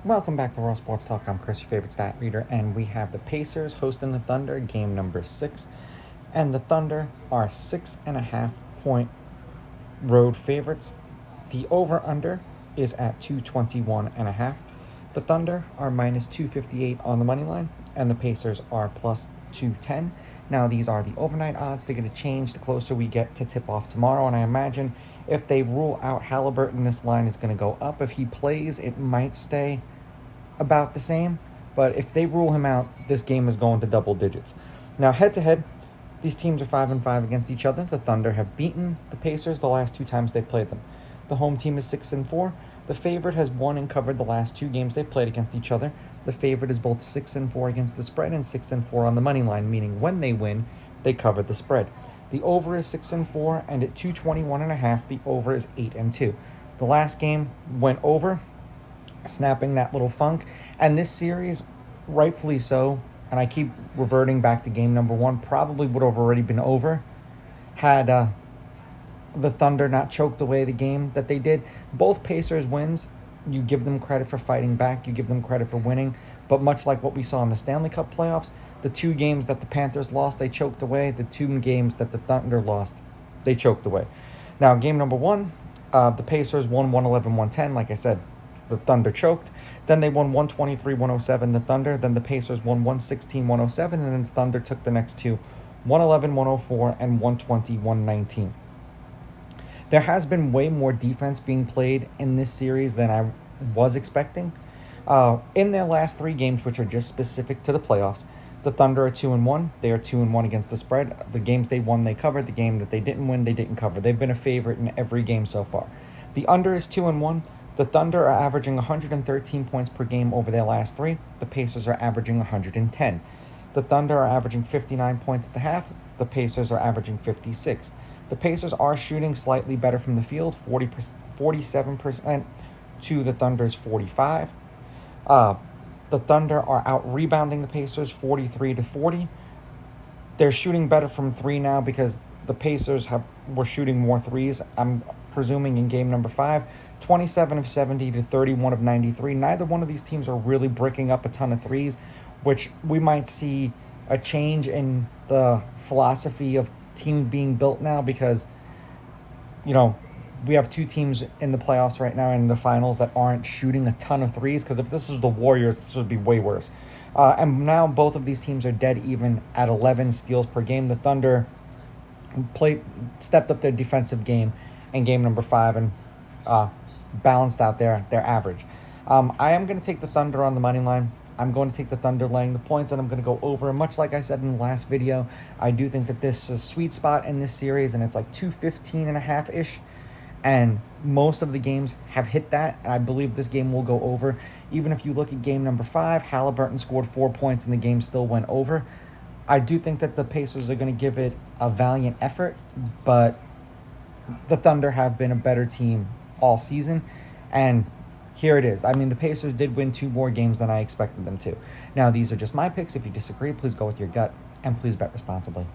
Welcome back to Raw Sports Talk. I'm Chris, your favorite stat reader, and we have the Pacers hosting the Thunder, game number 6. And the Thunder are 6.5 point road favorites. The over-under is at 221.5. The Thunder are minus 258 on the money line, and the Pacers are plus 210. Now, these are the overnight odds. They're going to change the closer we get to tip-off tomorrow, and I imagine if they rule out Halliburton, this line is going to go up. If he plays, it might stay about the same, but if they rule him out, this game is going to double digits. Now, head-to-head, these teams are 5-5 against each other. The Thunder have beaten the Pacers the last 2 times they played them. The home team is 6-4. The favorite has won and covered the last 2 games they played against each other. The favorite is both 6-4 against the spread and 6-4 on the money line, meaning when they win, they cover the spread. The over is 6-4, and at 221.5, the over is 8-2. The last game went over, snapping that little funk, and this series, rightfully so, and I keep reverting back to game number 1, probably would have already been over had the Thunder not choked away the game that they did. Both Pacers wins, you give them credit for fighting back, you give them credit for winning, but much like what we saw in the Stanley Cup playoffs, the 2 games that the Panthers lost, they choked away. The 2 games that the Thunder lost, they choked away. Now, game number 1, the Pacers won 111-110. Like I said, the Thunder choked. Then they won 123-107, the Thunder. Then the Pacers won 116-107, and then the Thunder took the next 2, 111-104 and 120-119. There has been way more defense being played in this series than I was expecting. In their last 3 games, which are just specific to the playoffs, the Thunder are 2-1. They are 2-1 against the spread. The games they won, they covered. The game that they didn't win, they didn't cover. They've been a favorite in every game so far. The under is 2-1. The Thunder are averaging 113 points per game over their last 3. The Pacers are averaging 110. The Thunder are averaging 59 points at the half. The Pacers are averaging 56. The Pacers are shooting slightly better from the field, 47% to the Thunder's 45%. The Thunder are out-rebounding the Pacers 43-40. They're shooting better from 3 now because the Pacers were shooting more threes, I'm presuming, in game number 5. 27 of 70 to 31 of 93. Neither one of these teams are really breaking up a ton of threes, which we might see a change in the philosophy of teams being built now because, we have 2 teams in the playoffs right now in the finals that aren't shooting a ton of threes, because if this was the Warriors, this would be way worse. And now both of these teams are dead even at 11 steals per game. The Thunder stepped up their defensive game in game number 5 and balanced out their average. I am going to take the Thunder on the money line. I'm going to take the Thunder laying the points, and I'm going to go over. And much like I said in the last video, I do think that this is a sweet spot in this series, and it's like 215.5-ish. And most of the games have hit that, and I believe this game will go over. Even if you look at game number 5, Halliburton scored 4 points, and the game still went over. I do think that the Pacers are going to give it a valiant effort, but the Thunder have been a better team all season, and here it is. I mean, the Pacers did win 2 more games than I expected them to. Now, these are just my picks. If you disagree, please go with your gut, and please bet responsibly.